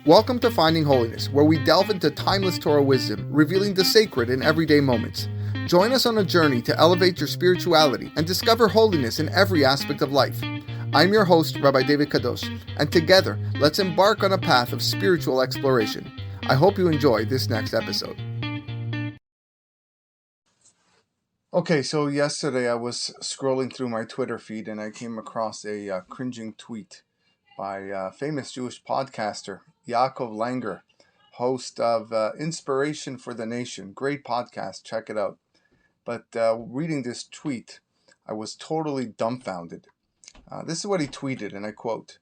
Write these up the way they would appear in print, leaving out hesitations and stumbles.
Welcome to Finding Holiness, where we delve into timeless Torah wisdom, revealing the sacred in everyday moments. Join us on a journey to elevate your spirituality and discover holiness in every aspect of life. I'm your host, Rabbi David Kadosh, and together, let's embark on a path of spiritual exploration. I hope you enjoy this next episode. Okay, so yesterday I was scrolling through my Twitter feed and I came across a cringing tweet by a famous Jewish podcaster, Yaakov Langer, host of Inspiration for the Nation. Great podcast, check it out. But reading this tweet, I was totally dumbfounded. This is what he tweeted, and I quote,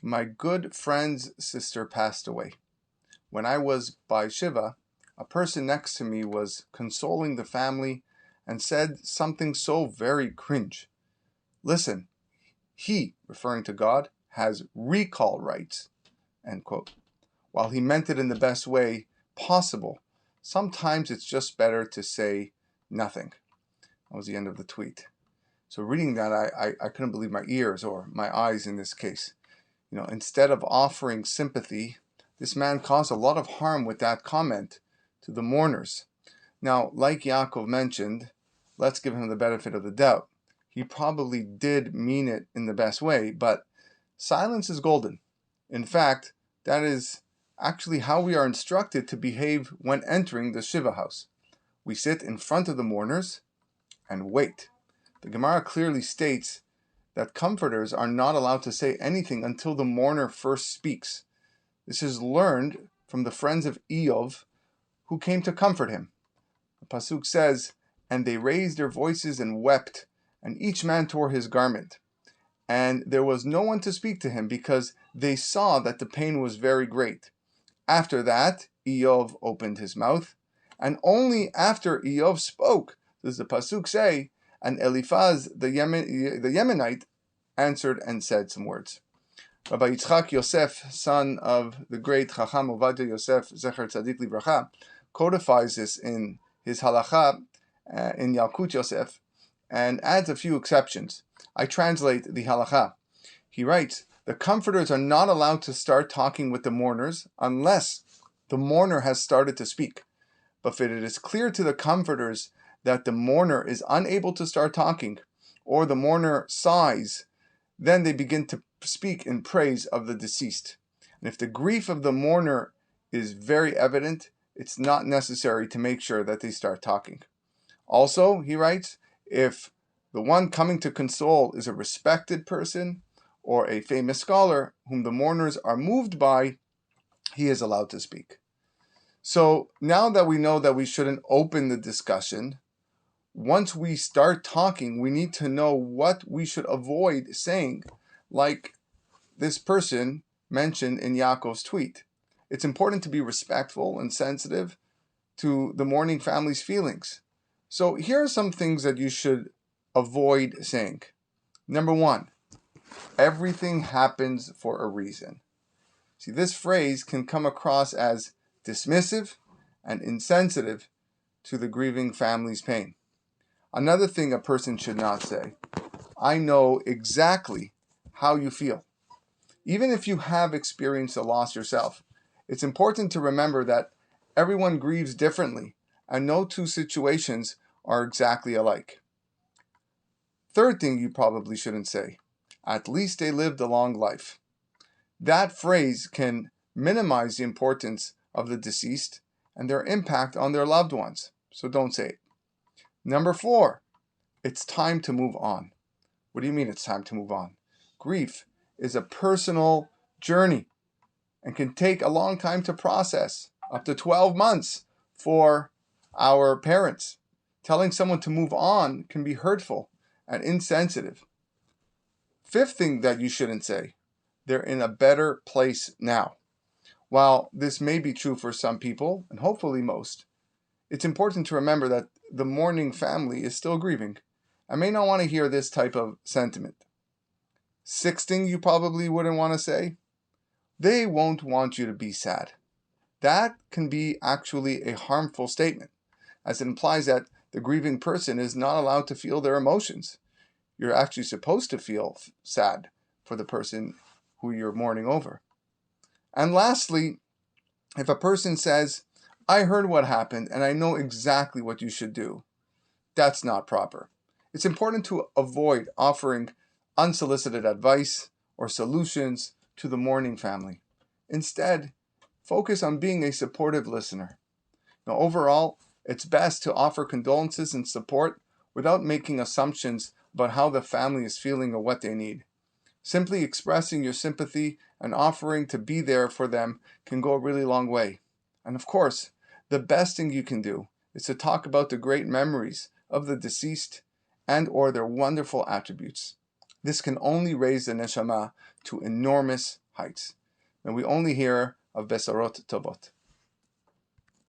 "My good friend's sister passed away. When I was by shiva, a person next to me was consoling the family and said something so very cringe. Listen, he," referring to God, "has recall rights," end quote. While he meant it in the best way possible, sometimes it's just better to say nothing. That was the end of the tweet. So reading that, I couldn't believe my ears, or my eyes in this case. Instead of offering sympathy, this man caused a lot of harm with that comment to the mourners. Now, like Yaakov mentioned, let's give him the benefit of the doubt. He probably did mean it in the best way, but silence is golden. In fact, that is actually how we are instructed to behave when entering the shiva house. We sit in front of the mourners and wait. The Gemara clearly states that comforters are not allowed to say anything until the mourner first speaks. This is learned from the friends of Eov who came to comfort him. The Pasuk says, "And they raised their voices and wept, and each man tore his garment. And there was no one to speak to him, because they saw that the pain was very great. After that, Eov opened his mouth, and only after Eov spoke does the Pasuk say, and Eliphaz the Yemenite answered and said some words." Rabbi Yitzchak Yosef, son of the great Chacham Ovadia Yosef, Zecher Tzadik Livracha, codifies this in his halacha in Yalkut Yosef, and adds a few exceptions. I translate the halacha. He writes, "The comforters are not allowed to start talking with the mourners unless the mourner has started to speak. But if it is clear to the comforters that the mourner is unable to start talking, or the mourner sighs, then they begin to speak in praise of the deceased. And if the grief of the mourner is very evident, it's not necessary to make sure that they start talking." Also, he writes, if the one coming to console is a respected person or a famous scholar whom the mourners are moved by, he is allowed to speak. So now that we know that we shouldn't open the discussion, once we start talking, we need to know what we should avoid saying, like this person mentioned in Yaakov's tweet. It's important to be respectful and sensitive to the mourning family's feelings. So here are some things that you should avoid saying. Number one, everything happens for a reason. See, this phrase can come across as dismissive and insensitive to the grieving family's pain. Another thing a person should not say, "I know exactly how you feel." Even if you have experienced a loss yourself, it's important to remember that everyone grieves differently, and no two situations are exactly alike. Third thing you probably shouldn't say, "At least they lived a long life." That phrase can minimize the importance of the deceased and their impact on their loved ones, so don't say it. Number 4, it's time to move on. What do you mean it's time to move on? Grief is a personal journey and can take a long time to process, up to 12 months for our parents. Telling someone to move on can be hurtful and insensitive. Fifth thing that you shouldn't say, they're in a better place now. While this may be true for some people, and hopefully most, it's important to remember that the mourning family is still grieving and may not want to hear this type of sentiment. Sixth thing you probably wouldn't want to say, they won't want you to be sad. That can be actually a harmful statement, as it implies that the grieving person is not allowed to feel their emotions. You're actually supposed to feel sad for the person who you're mourning over. And lastly, if a person says, I heard what happened and I know exactly what you should do, that's not proper. It's important to avoid offering unsolicited advice or solutions to the mourning family. Instead, focus on being a supportive listener. Now, overall, it's best to offer condolences and support without making assumptions about how the family is feeling or what they need. Simply expressing your sympathy and offering to be there for them can go a really long way. And of course, the best thing you can do is to talk about the great memories of the deceased and or their wonderful attributes. This can only raise the neshama to enormous heights. And we only hear of Besarot Tovot.